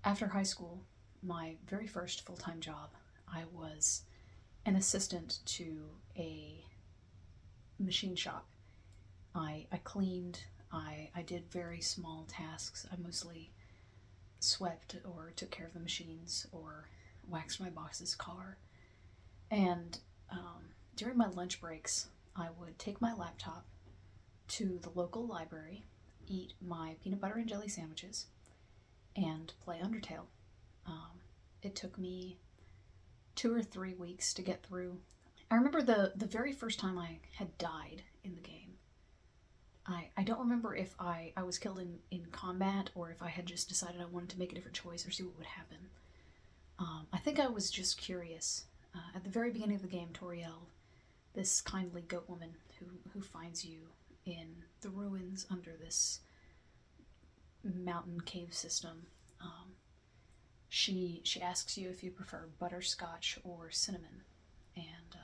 After high school, my very first full-time job, I was an assistant to a machine shop. I cleaned, I did very small tasks. I mostly swept or took care of the machines or waxed my boss's car. And during my lunch breaks, I would take my laptop to the local library, eat my peanut butter and jelly sandwiches, and play Undertale. It took me 2 or 3 weeks to get through. I remember the very first time I had died in the game. I don't remember if I was killed in combat or if I had just decided I wanted to make a different choice or see what would happen. I think I was just curious. At the very beginning of the game, Toriel, this kindly goat woman who finds you in the ruins under this mountain cave system, she asks you if you prefer butterscotch or cinnamon. And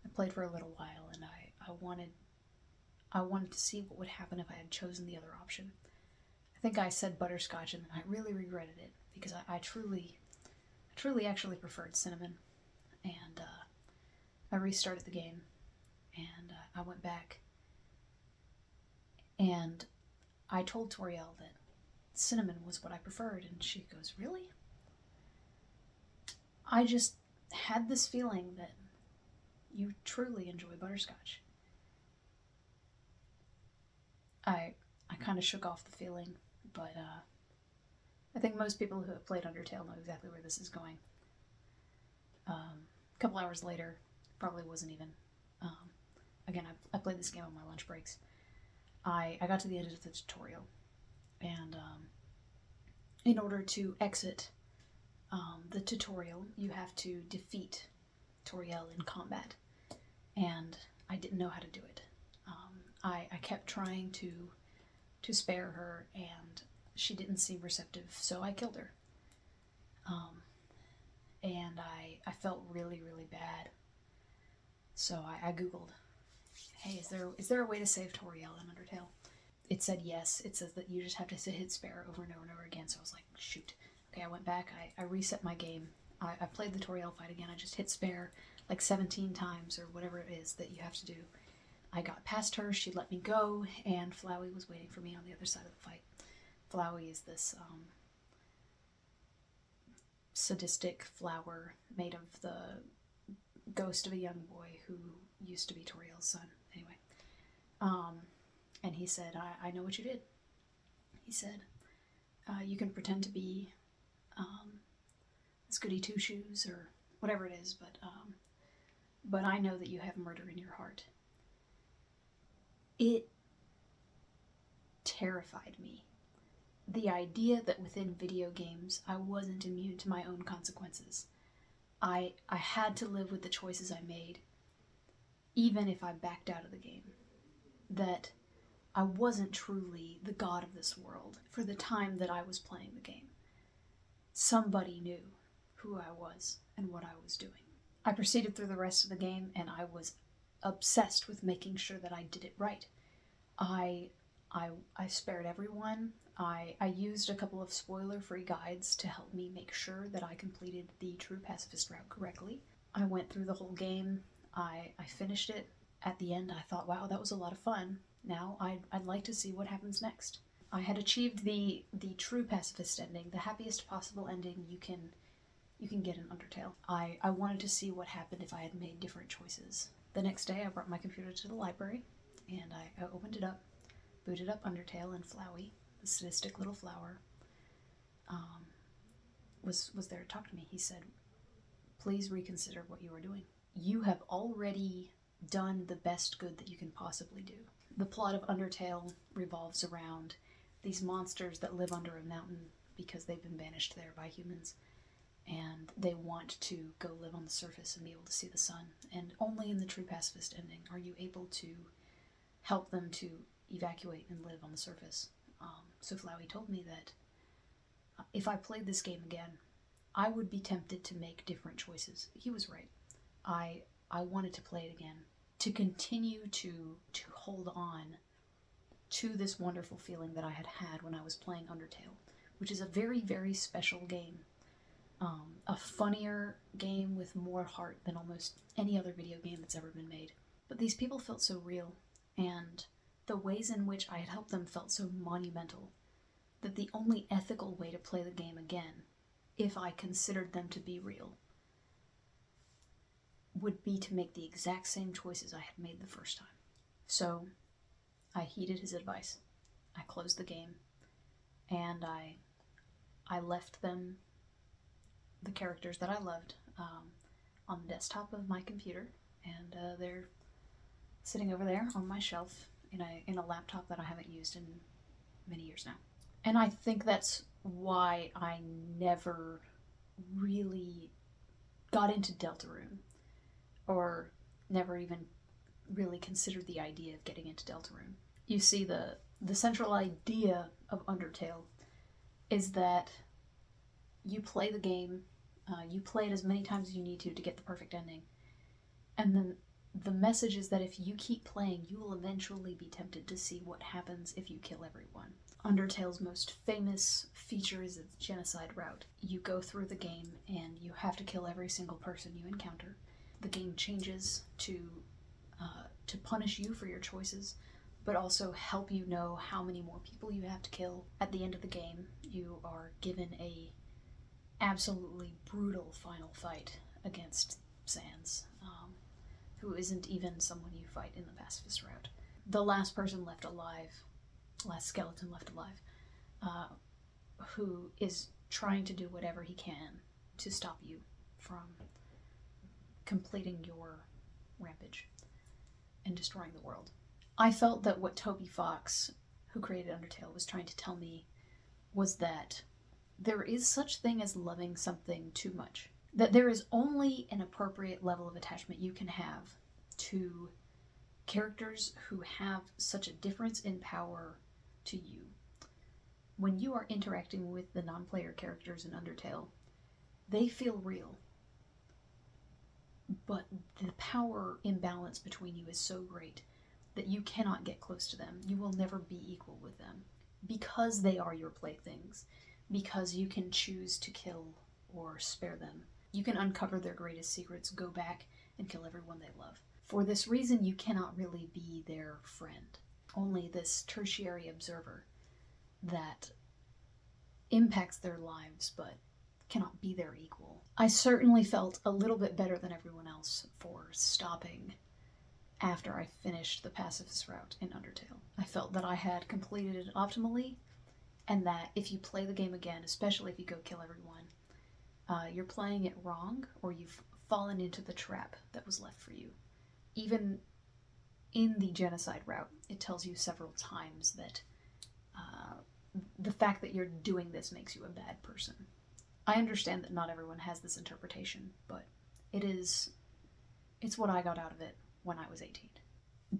I played for a little while, and I wanted to see what would happen if I had chosen the other option. I think I said butterscotch, and then I really regretted it because I truly actually preferred cinnamon. And I restarted the game, and I went back, and I told Toriel that cinnamon was what I preferred, and she goes, "Really?" I just had this feeling that you truly enjoy butterscotch. I kind of shook off the feeling, but I think most people who have played Undertale know exactly where this is going. A couple hours later, probably wasn't even. Again, I played this game on my lunch breaks. I got to the end of the tutorial, and in order to exit the tutorial, you have to defeat Toriel in combat, and I didn't know how to do it. I kept trying to spare her, and she didn't seem receptive, so I killed her. And I felt really, really bad. So I googled, hey, is there a way to save Toriel in Undertale? It said yes. It says that you just have to hit spare over and over and over again. So I was like, shoot. Okay, I went back. I reset my game. I played the Toriel fight again. I just hit spare like 17 times or whatever it is that you have to do. I got past her. She let me go, and Flowey was waiting for me on the other side of the fight. Flowey is this sadistic flower made of the ghost of a young boy who used to be Toriel's son. Anyway. And he said, I know what you did. He said, you can pretend to be this goody two-shoes or whatever it is, but I know that you have murder in your heart. It terrified me. The idea that within video games I wasn't immune to my own consequences. I had to live with the choices I made, even if I backed out of the game. That I wasn't truly the god of this world for the time that I was playing the game. Somebody knew who I was and what I was doing. I proceeded through the rest of the game, and I was obsessed with making sure that I did it right. I spared everyone. I used a couple of spoiler-free guides to help me make sure that I completed the true pacifist route correctly. I went through the whole game. I finished it. At the end, I thought, wow, that was a lot of fun. Now I'd like to see what happens next. I had achieved the true pacifist ending, the happiest possible ending you can get in Undertale. I wanted to see what happened if I had made different choices. The next day, I brought my computer to the library, and I opened it up, booted up Undertale, and Flowey, the sadistic little flower, was there to talk to me. He said, "Please reconsider what you are doing. You have already done the best good that you can possibly do." The plot of Undertale revolves around these monsters that live under a mountain because they've been banished there by humans, and they want to go live on the surface and be able to see the sun. And only in the true pacifist ending are you able to help them to evacuate and live on the surface. So Flowey told me that if I played this game again, I would be tempted to make different choices. He was right. I wanted to play it again, to continue to hold on to this wonderful feeling that I had when I was playing Undertale, which is a very, very special game. A funnier game with more heart than almost any other video game that's ever been made. But these people felt so real, and the ways in which I had helped them felt so monumental, that the only ethical way to play the game again, if I considered them to be real, would be to make the exact same choices I had made the first time. So I heeded his advice. I closed the game, and I left them the characters that I loved on the desktop of my computer, and they're sitting over there on my shelf in a laptop that I haven't used in many years now. And I think that's why I never really got into Deltarune, or never even really considered the idea of getting into Deltarune. You see, the central idea of Undertale is that you play the game, you play it as many times as you need to get the perfect ending, and then the message is that if you keep playing, you will eventually be tempted to see what happens if you kill everyone. Undertale's most famous feature is its genocide route. You go through the game and you have to kill every single person you encounter. The game changes to punish you for your choices, but also help you know how many more people you have to kill. At the end of the game, you are given a absolutely brutal final fight against Sans, who isn't even someone you fight in the pacifist route. The last person left alive, last skeleton left alive, who is trying to do whatever he can to stop you from completing your rampage and destroying the world. I felt that what Toby Fox, who created Undertale, was trying to tell me was that there is such thing as loving something too much. That there is only an appropriate level of attachment you can have to characters who have such a difference in power to you. When you are interacting with the non-player characters in Undertale, they feel real. But the power imbalance between you is so great that you cannot get close to them. You will never be equal with them. Because they are your playthings. Because you can choose to kill or spare them. You can uncover their greatest secrets, go back, and kill everyone they love. For this reason, you cannot really be their friend. Only this tertiary observer that impacts their lives, but cannot be their equal. I certainly felt a little bit better than everyone else for stopping after I finished the pacifist route in Undertale. I felt that I had completed it optimally, and that if you play the game again, especially if you go kill everyone, you're playing it wrong, or you've fallen into the trap that was left for you. Even in the genocide route, it tells you several times that the fact that you're doing this makes you a bad person. I understand that not everyone has this interpretation, but it's what I got out of it when I was 18.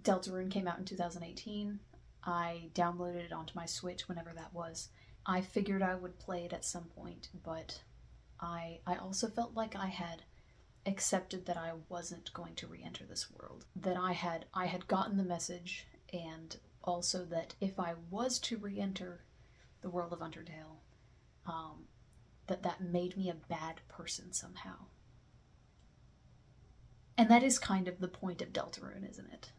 Deltarune came out in 2018. I downloaded it onto my Switch whenever that was. I figured I would play it at some point, but I also felt like I had accepted that I wasn't going to re-enter this world. That I had gotten the message, and also that if I was to re-enter the world of Undertale, that made me a bad person somehow. And that is kind of the point of Deltarune, isn't it?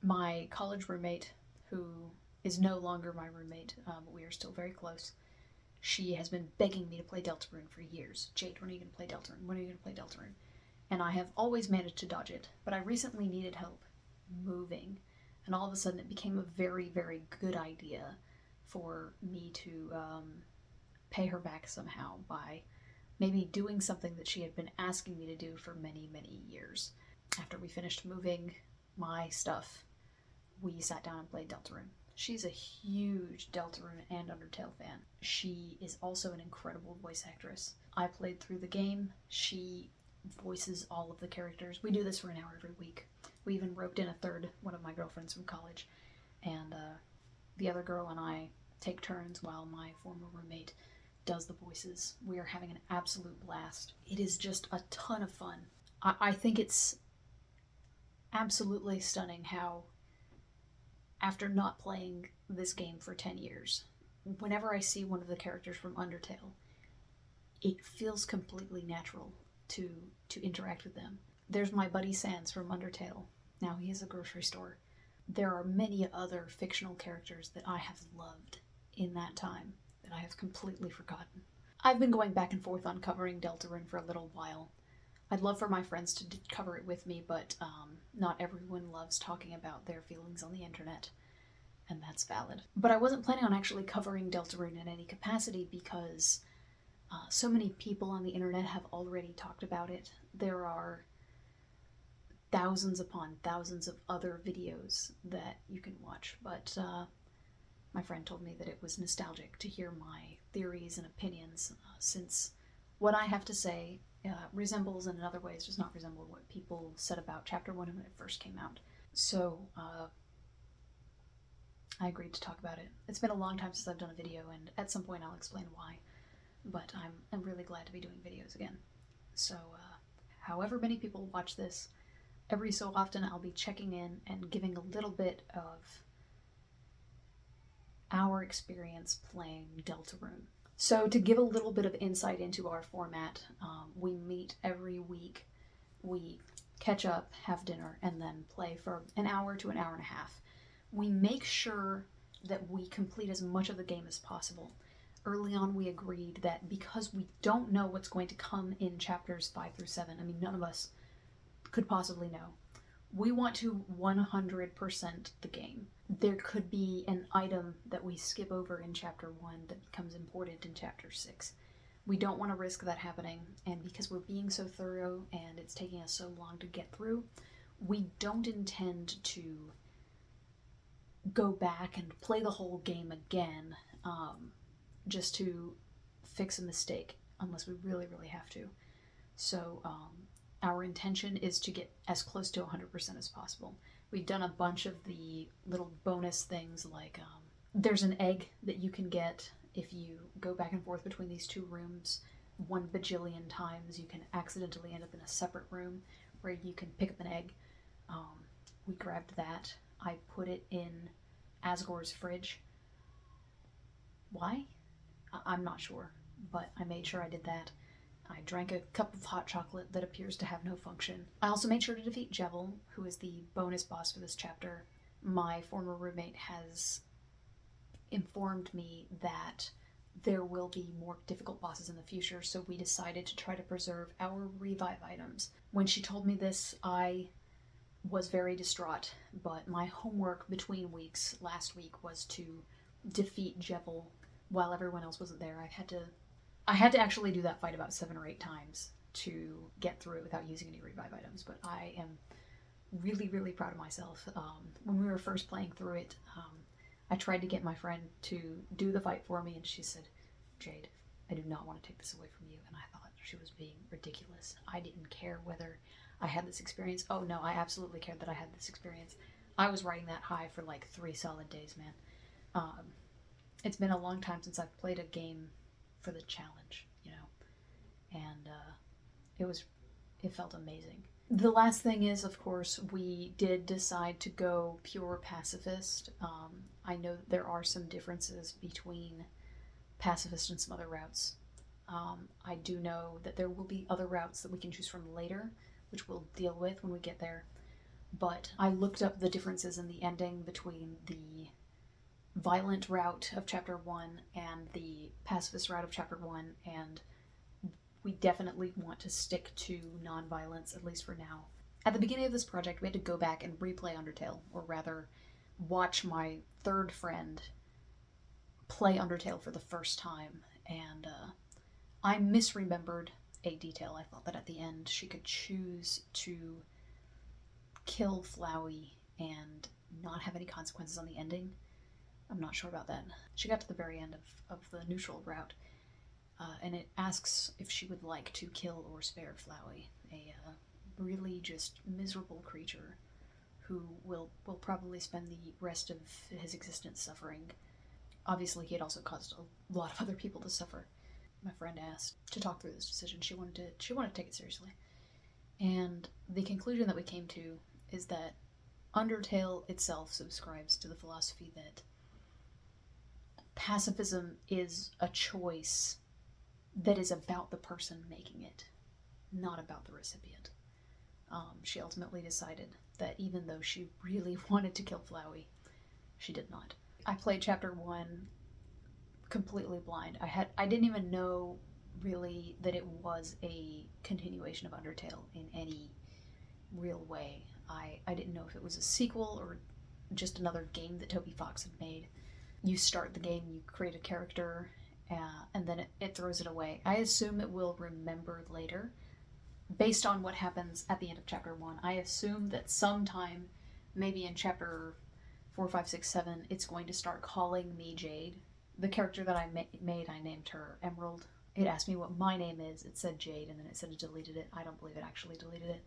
My college roommate, who is no longer my roommate, but we are still very close, she has been begging me to play Deltarune for years. Jade, when are you going to play Deltarune? When are you going to play Deltarune? And I have always managed to dodge it, but I recently needed help moving, and all of a sudden it became a very, very good idea for me to pay her back somehow by maybe doing something that she had been asking me to do for many, many years. After we finished moving my stuff, we sat down and played Deltarune. She's a huge Deltarune and Undertale fan. She is also an incredible voice actress. I played through the game. She voices all of the characters. We do this for an hour every week. We even roped in a third, one of my girlfriends from college, and the other girl and I take turns while my former roommate does the voices. We are having an absolute blast. It is just a ton of fun. I think it's absolutely stunning how, after not playing this game for 10 years, whenever I see one of the characters from Undertale, it feels completely natural to interact with them. There's my buddy Sans from Undertale. Now he has a grocery store. There are many other fictional characters that I have loved in that time that I have completely forgotten. I've been going back and forth on covering Deltarune for a little while. I'd love for my friends to cover it with me, but not everyone loves talking about their feelings on the internet, and that's valid. But I wasn't planning on actually covering Deltarune in any capacity because so many people on the internet have already talked about it. There are thousands upon thousands of other videos that you can watch, but my friend told me that it was nostalgic to hear my theories and opinions, since what I have to say resembles, and in other ways does not resemble, what people said about Chapter 1 when it first came out. So I agreed to talk about it. It's been a long time since I've done a video, and at some point I'll explain why, but I'm really glad to be doing videos again. So however many people watch this, every so often I'll be checking in and giving a little bit of our experience playing Deltarune. So to give a little bit of insight into our format, we meet every week, we catch up, have dinner, and then play for an hour to an hour and a half. We make sure that we complete as much of the game as possible. Early on we agreed that because we don't know what's going to come in chapters 5 through 7, I mean none of us could possibly know, we want to 100% the game. There could be an item that we skip over in Chapter 1 that becomes important in Chapter 6. We don't want to risk that happening, and because we're being so thorough and it's taking us so long to get through, we don't intend to go back and play the whole game again just to fix a mistake, unless we really, really have to. So our intention is to get as close to 100% as possible. We've done a bunch of the little bonus things, like there's an egg that you can get if you go back and forth between these two rooms 1 bajillion times. You can accidentally end up in a separate room where you can pick up an egg. We grabbed that. I put it in Asgore's fridge. Why? I'm not sure, but I made sure I did that. I drank a cup of hot chocolate that appears to have no function. I also made sure to defeat Jevil, who is the bonus boss for this chapter. My former roommate has informed me that there will be more difficult bosses in the future, so we decided to try to preserve our revive items. When she told me this, I was very distraught, but my homework between weeks last week was to defeat Jevil while everyone else wasn't there. I had to actually do that fight about 7 or 8 times to get through it without using any revive items, but I am really, really proud of myself. When we were first playing through it, I tried to get my friend to do the fight for me, and she said, "Jade, I do not want to take this away from you," and I thought she was being ridiculous. I didn't care whether I had this experience. Oh no, I absolutely cared that I had this experience. I was riding that high for like 3 solid days, man. It's been a long time since I've played a game for the challenge, you know, and it felt amazing. The last thing is, of course, we did decide to go pure pacifist. I know that there are some differences between pacifist and some other routes. I do know that there will be other routes that we can choose from later, which we'll deal with when we get there, but I looked up the differences in the ending between the violent route of Chapter 1 and the pacifist route of Chapter 1, and we definitely want to stick to non-violence, at least for now. At the beginning of this project, we had to go back and replay Undertale, or rather, watch my third friend play Undertale for the first time, and I misremembered a detail. I thought that at the end she could choose to kill Flowey and not have any consequences on the ending. I'm not sure about that. She got to the very end of the neutral route, and it asks if she would like to kill or spare Flowey, a really just miserable creature who will probably spend the rest of his existence suffering. Obviously, he had also caused a lot of other people to suffer. My friend asked to talk through this decision. She wanted to take it seriously. And the conclusion that we came to is that Undertale itself subscribes to the philosophy that pacifism is a choice that is about the person making it, not about the recipient. She ultimately decided that even though she really wanted to kill Flowey, she did not. I played chapter 1 completely blind. I didn't even know really that it was a continuation of Undertale in any real way. I didn't know if it was a sequel or just another game that Toby Fox had made. You start the game, you create a character, and then it throws it away. I assume it will remember later. Based on what happens at the end of chapter 1, I assume that sometime, maybe in chapter 4, 5, 6, 7, it's going to start calling me Jade. The character that I made, I named her Emerald. It asked me what my name is. It said Jade, and then it said it deleted it. I don't believe it actually deleted it.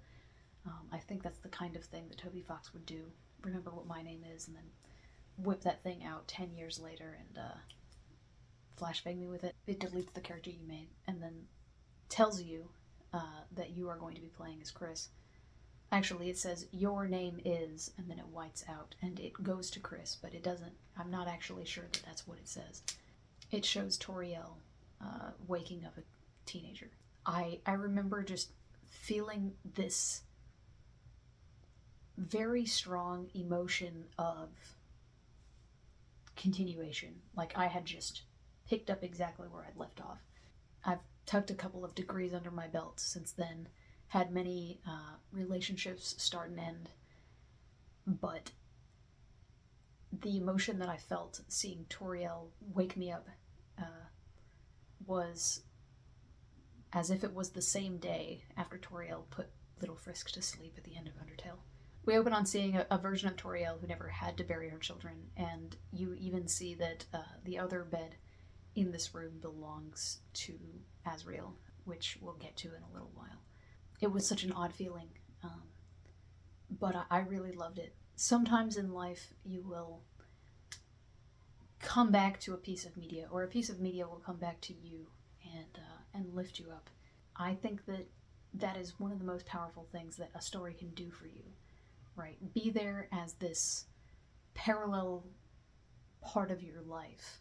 I think that's the kind of thing that Toby Fox would do. Remember what my name is, and then whip that thing out 10 years later and flashbang me with it. It deletes the character you made, and then tells you that you are going to be playing as Chris. Actually, it says, your name is, and then it whites out, and it goes to Chris, but it doesn't. I'm not actually sure that that's what it says. It shows Toriel waking up a teenager. I remember just feeling this very strong emotion of continuation. Like I had just picked up exactly where I'd left off. I've tucked a couple of degrees under my belt since then, had many relationships start and end, but the emotion that I felt seeing Toriel wake me up was as if it was the same day after Toriel put Little Frisk to sleep at the end of Undertale. We open on seeing a version of Toriel who never had to bury her children, and you even see that the other bed in this room belongs to Asriel, which we'll get to in a little while. It was such an odd feeling, but I really loved it. Sometimes in life you will come back to a piece of media, or a piece of media will come back to you and lift you up. I think that is one of the most powerful things that a story can do for you, right? Be there as this parallel part of your life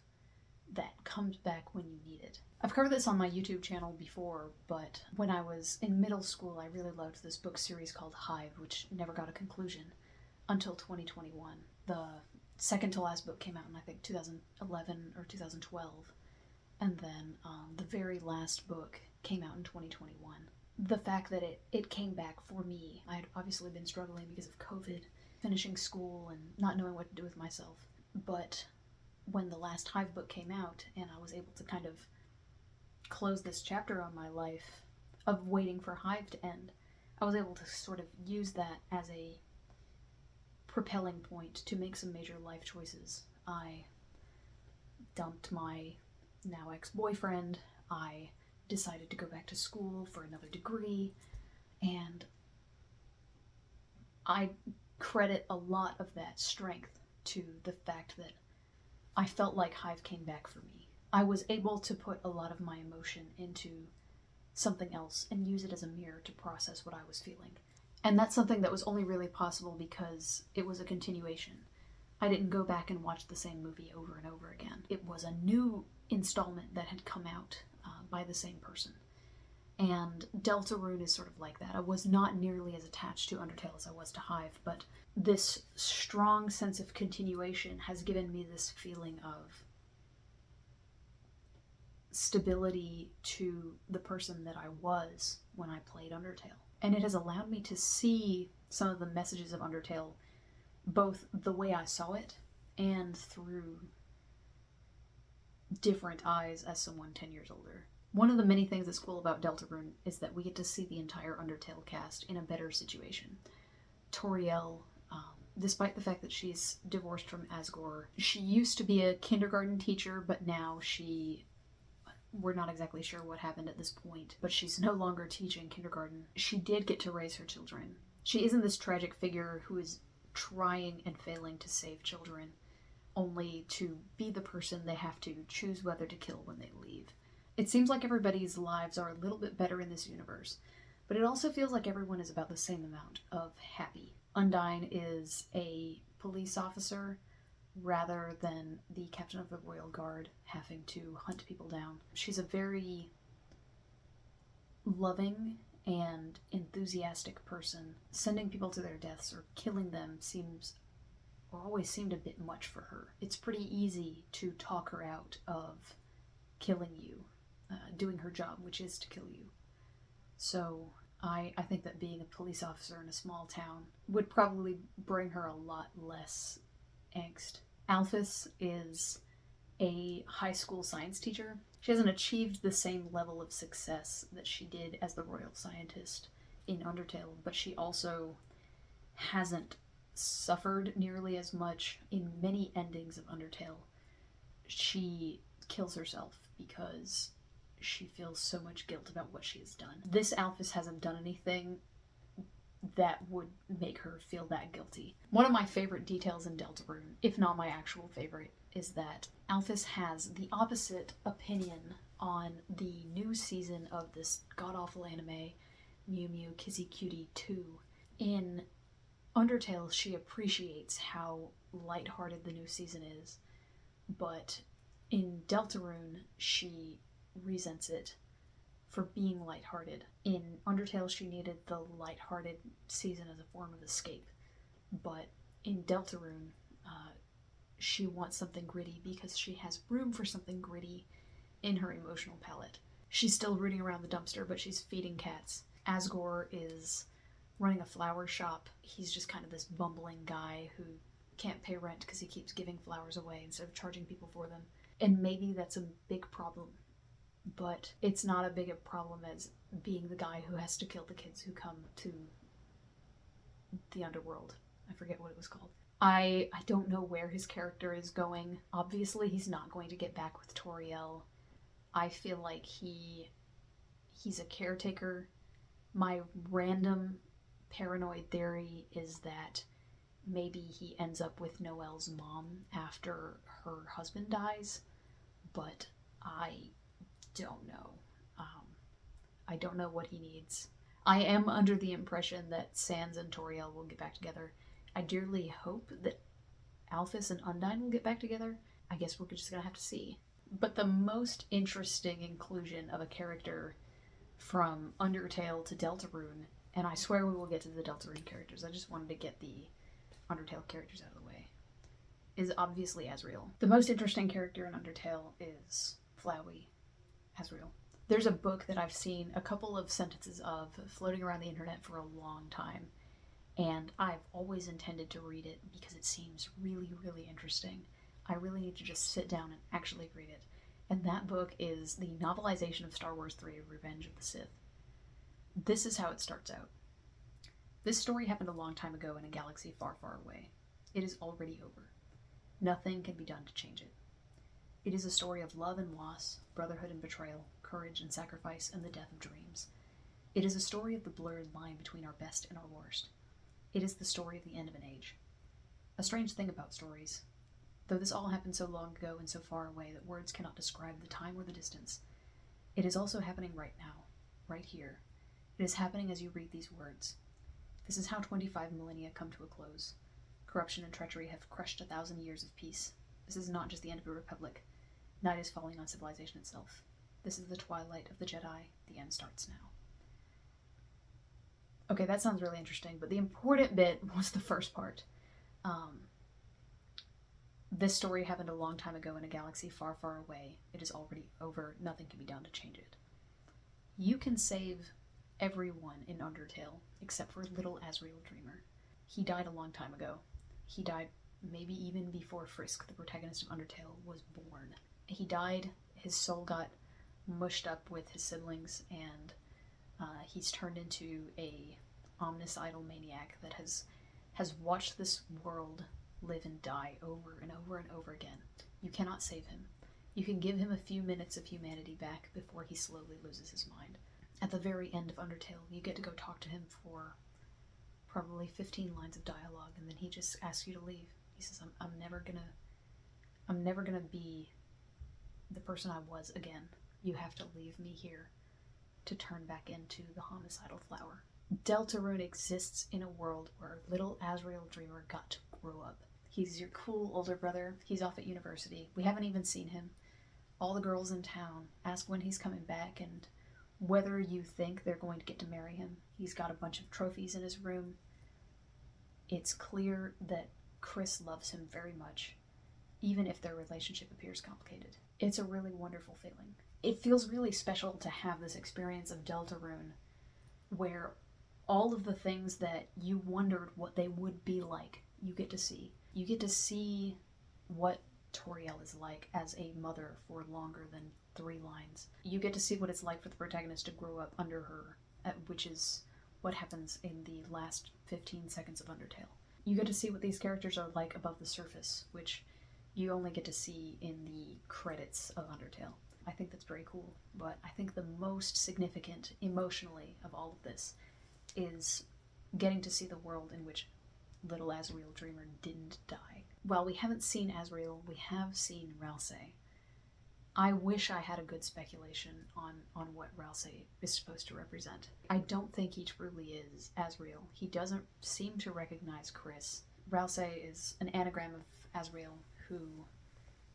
that comes back when you need it. I've covered this on my YouTube channel before, but when I was in middle school, I really loved this book series called Hive, which never got a conclusion until 2021. The second to last book came out in, I think, 2011 or 2012, and then the very last book came out in 2021. The fact that it came back for me, I had obviously been struggling because of COVID, finishing school and not knowing what to do with myself, but when the last Hive book came out and I was able to kind of close this chapter on my life of waiting for Hive to end, I was able to sort of use that as a propelling point to make some major life choices. I dumped my now ex-boyfriend, I decided to go back to school for another degree, and I credit a lot of that strength to the fact that I felt like Hive came back for me. I was able to put a lot of my emotion into something else and use it as a mirror to process what I was feeling. And that's something that was only really possible because it was a continuation. I didn't go back and watch the same movie over and over again. It was a new installment that had come out by the same person. And Deltarune is sort of like that. I was not nearly as attached to Undertale as I was to Hive, but this strong sense of continuation has given me this feeling of stability to the person that I was when I played Undertale. And it has allowed me to see some of the messages of Undertale both the way I saw it and through different eyes as someone 10 years older. One of the many things that's cool about Deltarune is that we get to see the entire Undertale cast in a better situation. Toriel, despite the fact that she's divorced from Asgore, she used to be a kindergarten teacher, but now we're not exactly sure what happened at this point, but she's no longer teaching kindergarten. She did get to raise her children. She isn't this tragic figure who is trying and failing to save children, only to be the person they have to choose whether to kill when they leave. It seems like everybody's lives are a little bit better in this universe, but it also feels like everyone is about the same amount of happy. Undyne is a police officer rather than the captain of the royal guard having to hunt people down. She's a very loving and enthusiastic person. Sending people to their deaths or killing them always seemed a bit much for her. It's pretty easy to talk her out of killing you, doing her job, which is to kill you. So I think that being a police officer in a small town would probably bring her a lot less angst. Alphys is a high school science teacher. She hasn't achieved the same level of success that she did as the royal scientist in Undertale, but she also hasn't suffered nearly as much. In many endings of Undertale, she kills herself because she feels so much guilt about what she has done. This Alphys hasn't done anything that would make her feel that guilty. One of my favorite details in Deltarune, if not my actual favorite, is that Alphys has the opposite opinion on the new season of this god-awful anime, Mew Mew Kissy Cutie 2. In Undertale, she appreciates how lighthearted the new season is, but in Deltarune, she resents it for being lighthearted. In Undertale, she needed the lighthearted season as a form of escape, but in Deltarune, she wants something gritty because she has room for something gritty in her emotional palette. She's still rooting around the dumpster, but she's feeding cats. Asgore is running a flower shop. He's just kind of this bumbling guy who can't pay rent because he keeps giving flowers away instead of charging people for them. And maybe that's a big problem, but it's not a big a problem as being the guy who has to kill the kids who come to the underworld. I forget what it was called. I don't know where his character is going. Obviously, he's not going to get back with Toriel. I feel like he's a caretaker. My random paranoid theory is that maybe he ends up with Noelle's mom after her husband dies, but I don't know. I don't know what he needs. I am under the impression that Sans and Toriel will get back together. I dearly hope that Alphys and Undyne will get back together. I guess we're just gonna have to see. But the most interesting inclusion of a character from Undertale to Deltarune, and I swear we will get to the Deltarune characters, I just wanted to get the Undertale characters out of the way, is obviously Asriel. The most interesting character in Undertale is Flowey Asriel. There's a book that I've seen a couple of sentences of floating around the internet for a long time, and I've always intended to read it because it seems really, really interesting. I really need to just sit down and actually read it. And that book is the novelization of Star Wars 3: Revenge of the Sith. This is how it starts out. This story happened a long time ago in a galaxy far, far away. It is already over. Nothing can be done to change it. It is a story of love and loss, brotherhood and betrayal, courage and sacrifice, and the death of dreams. It is a story of the blurred line between our best and our worst. It is the story of the end of an age. A strange thing about stories, though this all happened so long ago and so far away that words cannot describe the time or the distance, it is also happening right now, right here. It is happening as you read these words. This is how 25 millennia come to a close. Corruption and treachery have crushed 1,000 years of peace. This is not just the end of a republic. Night is falling on civilization itself. This is the twilight of the Jedi. The end starts now. Okay, that sounds really interesting, but the important bit was the first part. This story happened a long time ago in a galaxy far, far away. It is already over. Nothing can be done to change it. You can save everyone in Undertale except for little Asriel Dreamer. He died a long time ago. He died maybe even before Frisk, the protagonist of Undertale, was born. He died, his soul got mushed up with his siblings, and he's turned into a omnicidal maniac that has watched this world live and die over and over and over again. You cannot save him. You can give him a few minutes of humanity back before he slowly loses his mind. At the very end of Undertale, you get to go talk to him for probably 15 lines of dialogue, and then he just asks you to leave. He says, I'm never gonna be the person I was again. You have to leave me here to turn back into the homicidal flower. Deltarune exists in a world where little Asriel Dreamer got to grow up. He's your cool older brother. He's off at university. We haven't even seen him. All the girls in town ask when he's coming back and whether you think they're going to get to marry him. He's got a bunch of trophies in his room. It's clear that Chris loves him very much, even if their relationship appears complicated. It's a really wonderful feeling. It feels really special to have this experience of Deltarune where all of the things that you wondered what they would be like, you get to see. You get to see what Toriel is like as a mother for longer than 3 lines. You get to see what it's like for the protagonist to grow up under her, which is what happens in the last 15 seconds of Undertale. You get to see what these characters are like above the surface, which you only get to see in the credits of Undertale. I think that's very cool, but I think the most significant emotionally of all of this is getting to see the world in which little Asriel Dreamer didn't die. While we haven't seen Asriel, we have seen Ralsei. I wish I had a good speculation on what Ralsei is supposed to represent. I don't think he truly is Asriel. He doesn't seem to recognize Chris. Ralsei is an anagram of Asriel, who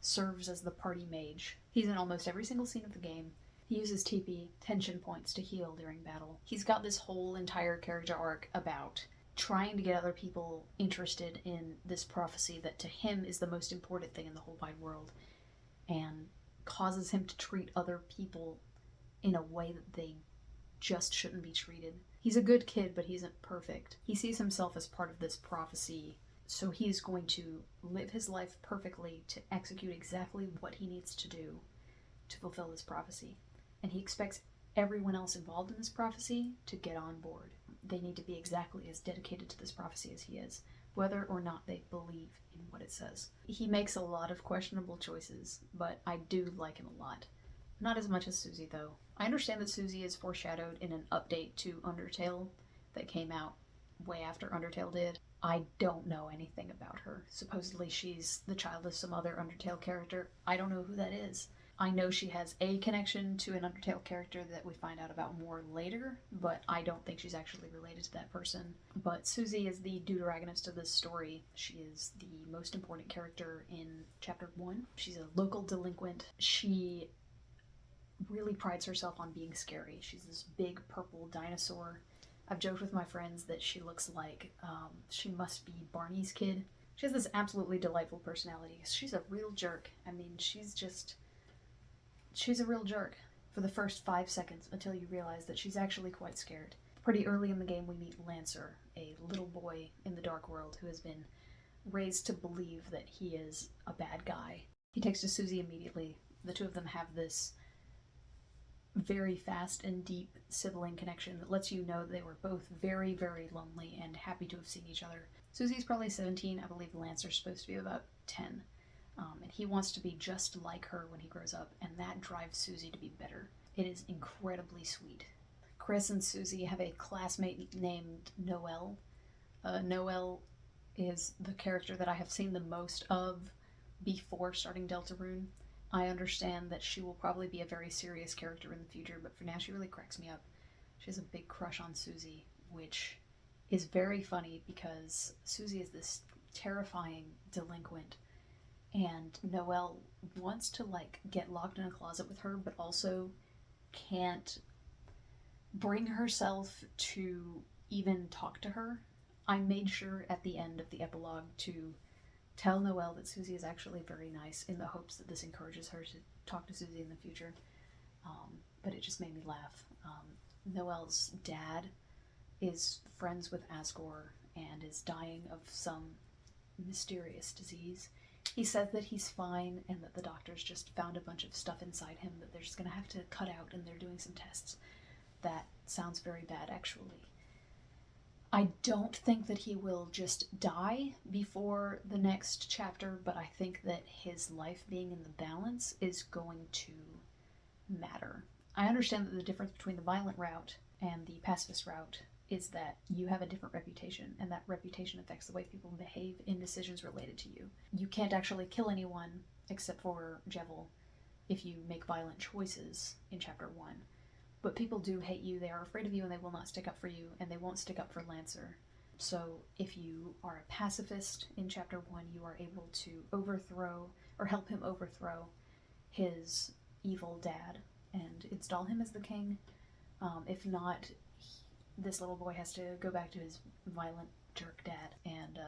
serves as the party mage. He's in almost every single scene of the game. He uses TP, tension points, to heal during battle. He's got this whole entire character arc about trying to get other people interested in this prophecy that to him is the most important thing in the whole wide world, and causes him to treat other people in a way that they just shouldn't be treated. He's a good kid, but he isn't perfect. He sees himself as part of this prophecy, so he's going to live his life perfectly to execute exactly what he needs to do to fulfill this prophecy. And he expects everyone else involved in this prophecy to get on board. They need to be exactly as dedicated to this prophecy as he is, whether or not they believe in what it says. He makes a lot of questionable choices, but I do like him a lot. Not as much as Susie, though. I understand that Susie is foreshadowed in an update to Undertale that came out way after Undertale did. I don't know anything about her. Supposedly she's the child of some other Undertale character. I don't know who that is. I know she has a connection to an Undertale character that we find out about more later, but I don't think she's actually related to that person. But Susie is the deuteragonist of this story. She is the most important character in Chapter 1. She's a local delinquent. She really prides herself on being scary. She's this big purple dinosaur. I've joked with my friends that she looks like she must be Barney's kid. She has this absolutely delightful personality. She's a real jerk. I mean, she's a real jerk for the first 5 seconds until you realize that she's actually quite scared. Pretty early in the game we meet Lancer, a little boy in the Dark World who has been raised to believe that he is a bad guy. He takes to Susie immediately. The two of them have this very fast and deep sibling connection that lets you know they were both very, very lonely and happy to have seen each other. Susie's probably 17. I believe Lancer's supposed to be about 10. And he wants to be just like her when he grows up, and that drives Susie to be better. It is incredibly sweet. Chris and Susie have a classmate named Noelle. Noelle is the character that I have seen the most of before starting Deltarune. I understand that she will probably be a very serious character in the future, but for now she really cracks me up. She has a big crush on Susie, which is very funny because Susie is this terrifying delinquent, and Noelle wants to get locked in a closet with her, but also can't bring herself to even talk to her. I made sure at the end of the epilogue to tell Noelle that Susie is actually very nice in the hopes that this encourages her to talk to Susie in the future. But it just made me laugh. Noelle's dad is friends with Asgore and is dying of some mysterious disease. He says that he's fine and that the doctors just found a bunch of stuff inside him that they're just going to have to cut out, and they're doing some tests. That sounds very bad, actually. I don't think that he will just die before the next chapter, but I think that his life being in the balance is going to matter. I understand that the difference between the violent route and the pacifist route is that you have a different reputation, and that reputation affects the way people behave in decisions related to you. You can't actually kill anyone, except for Jevil, if you make violent choices in Chapter 1. But people do hate you, they are afraid of you, and they will not stick up for you, and they won't stick up for Lancer. So if you are a pacifist in Chapter 1, you are able to overthrow, or help him overthrow, his evil dad and install him as the king. If not, this little boy has to go back to his violent jerk dad, and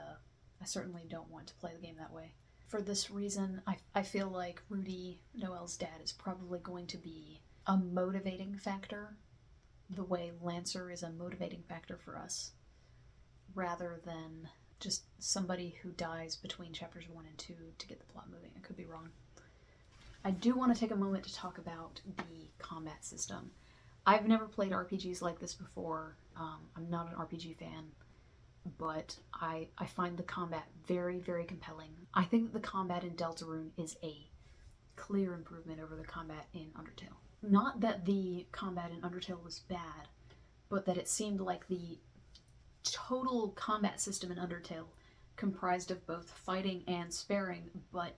I certainly don't want to play the game that way. For this reason, I feel like Rudy, Noelle's dad, is probably going to be a motivating factor, the way Lancer is a motivating factor for us, rather than just somebody who dies between chapters 1 and 2 to get the plot moving. I could be wrong. I do want to take a moment to talk about the combat system. I've never played RPGs like this before. I'm not an RPG fan, but I find the combat very, very compelling. I think that the combat in Deltarune is a clear improvement over the combat in Undertale. Not that the combat in Undertale was bad, but that it seemed like the total combat system in Undertale comprised of both fighting and sparing, but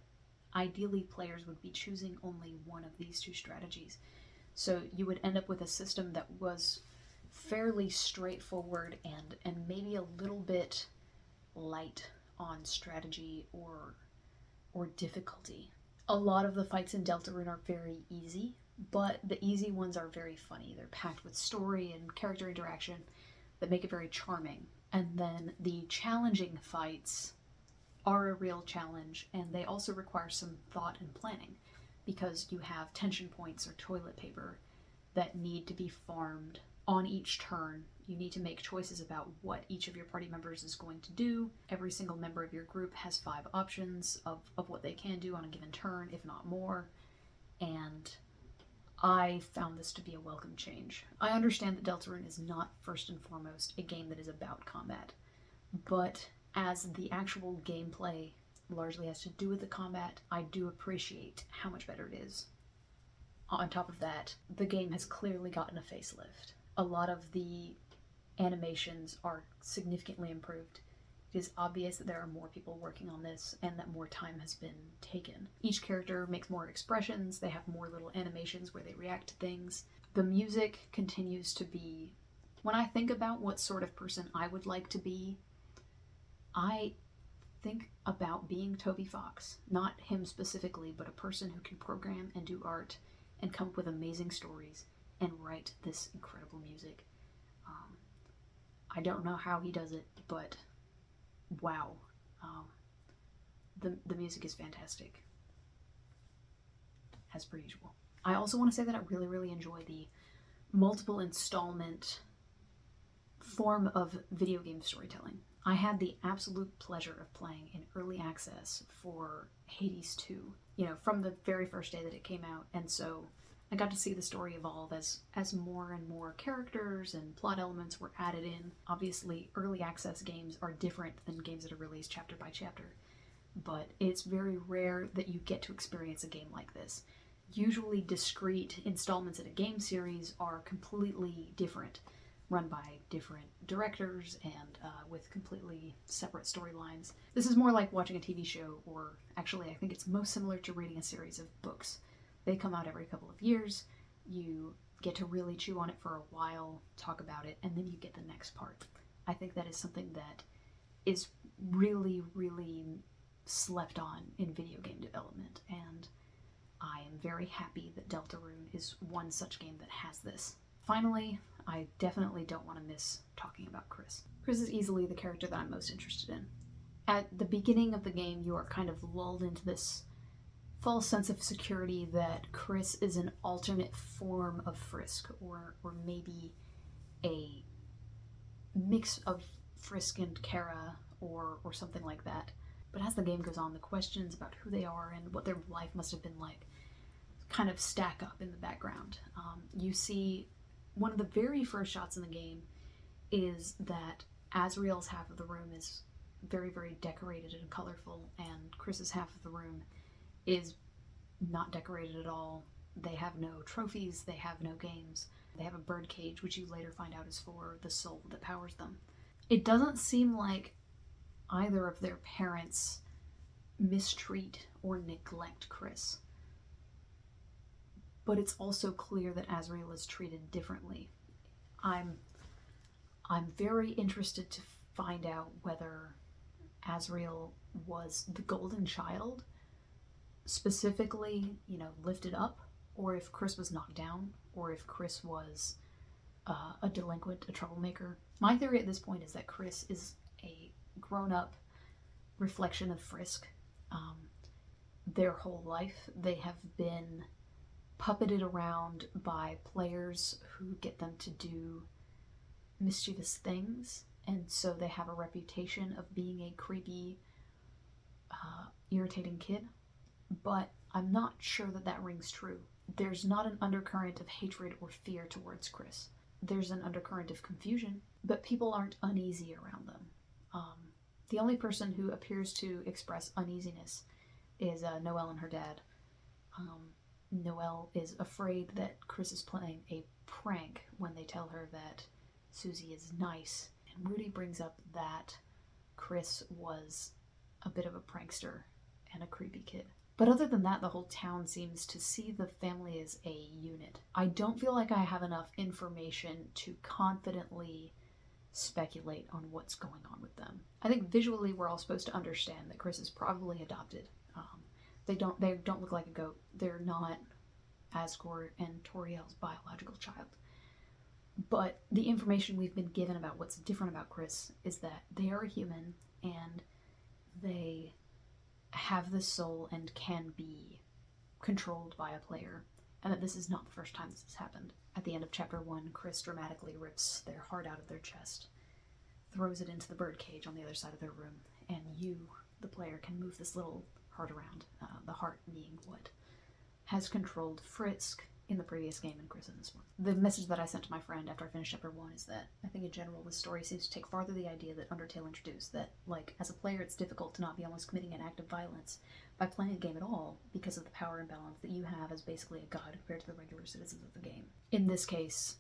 ideally players would be choosing only one of these two strategies. So you would end up with a system that was fairly straightforward and maybe a little bit light on strategy or difficulty. A lot of the fights in Deltarune are very easy, but the easy ones are very funny. They're packed with story and character interaction that make it very charming. And then the challenging fights are a real challenge, and they also require some thought and planning, because you have tension points or toilet paper that need to be farmed on each turn. You need to make choices about what each of your party members is going to do. Every single member of your group has 5 options of what they can do on a given turn, if not more, and I found this to be a welcome change. I understand that Deltarune is not first and foremost a game that is about combat, but as the actual gameplay largely has to do with the combat, I do appreciate how much better it is. On top of that, the game has clearly gotten a facelift. A lot of the animations are significantly improved. It is obvious that there are more people working on this and that more time has been taken. Each character makes more expressions, they have more little animations where they react to things. The music continues to be... When I think about what sort of person I would like to be, I think about being Toby Fox. Not him specifically, but a person who can program and do art and come up with amazing stories and write this incredible music. I don't know how he does it, but wow. The music is fantastic, as per usual. I also want to say that I really, really enjoy the multiple installment form of video game storytelling. I had the absolute pleasure of playing in early access for Hades 2, from the very first day that it came out, and so I got to see the story evolve as more and more characters and plot elements were added in. Obviously, early access games are different than games that are released chapter by chapter, but it's very rare that you get to experience a game like this. Usually discrete installments in a game series are completely different, run by different directors and with completely separate storylines. This is more like watching a TV show, or actually I think it's most similar to reading a series of books. They come out every couple of years, you get to really chew on it for a while, talk about it, and then you get the next part. I think that is something that is really, really slept on in video game development, and I am very happy that Deltarune is one such game that has this. Finally, I definitely don't want to miss talking about Chris. Chris is easily the character that I'm most interested in. At the beginning of the game, you are kind of lulled into this false sense of security that Chris is an alternate form of Frisk, or maybe a mix of Frisk and Kara, or something like that. But as the game goes on, the questions about who they are and what their life must have been like kind of stack up in the background. You see one of the very first shots in the game is that Azriel's half of the room is very, very decorated and colorful, and Chris's half of the room is not decorated at all. They have no trophies, they have no games. They have a bird cage, which you later find out is for the soul that powers them. It doesn't seem like either of their parents mistreat or neglect Chris. But it's also clear that Azriel is treated differently. I'm very interested find out whether Azrael was the golden child, specifically, lifted up, or if Chris was knocked down, or if Chris was a delinquent, a troublemaker. My theory at this point is that Chris is a grown-up reflection of Frisk. Their whole life, they have been puppeted around by players who get them to do mischievous things, and so they have a reputation of being a creepy, irritating kid. But I'm not sure that that rings true. There's not an undercurrent of hatred or fear towards Chris. There's an undercurrent of confusion, but people aren't uneasy around them. The only person who appears to express uneasiness is Noelle and her dad. Noelle is afraid that Chris is playing a prank when they tell her that Susie is nice, and Rudy brings up that Chris was a bit of a prankster and a creepy kid. But other than that, the whole town seems to see the family as a unit. I don't feel like I have enough information to confidently speculate on what's going on with them. I think visually we're all supposed to understand that Chris is probably adopted. They don't look like a goat. They're not Asgore and Toriel's biological child. But the information we've been given about what's different about Chris is that they are a human and they have this soul and can be controlled by a player, and that this is not the first time this has happened. At the end of chapter 1, Chris dramatically rips their heart out of their chest, throws it into the birdcage on the other side of their room, and you, the player, can move this little heart around, the heart being what has controlled Frisk in the previous game and Chris in this one. The message that I sent to my friend after I finished chapter 1 is that I think in general this story seems to take farther the idea that Undertale introduced, that as a player it's difficult to not be almost committing an act of violence by playing a game at all because of the power imbalance that you have as basically a god compared to the regular citizens of the game. In this case,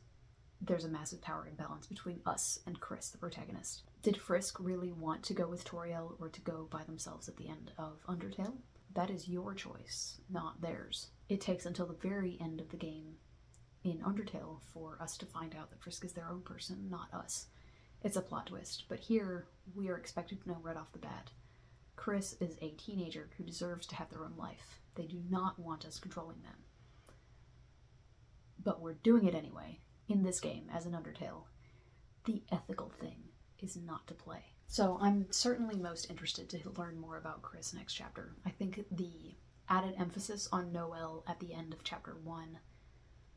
there's a massive power imbalance between us and Chris, the protagonist. Did Frisk really want to go with Toriel or to go by themselves at the end of Undertale? That is your choice, not theirs. It takes until the very end of the game in Undertale for us to find out that Frisk is their own person, not us. It's a plot twist, but here we are expected to know right off the bat. Chris is a teenager who deserves to have their own life. They do not want us controlling them. But we're doing it anyway, in this game, as in Undertale. The ethical thing is not to play. So I'm certainly most interested to learn more about Chris next chapter. I think the added emphasis on Noelle at the end of chapter 1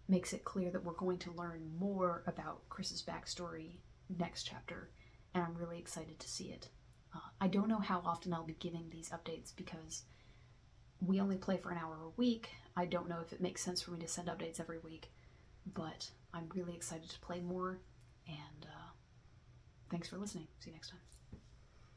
makes it clear that we're going to learn more about Chris's backstory next chapter, and I'm really excited to see it. I don't know how often I'll be giving these updates because we only play for an hour a week. I don't know if it makes sense for me to send updates every week, but I'm really excited to play more, and thanks for listening. See you next time.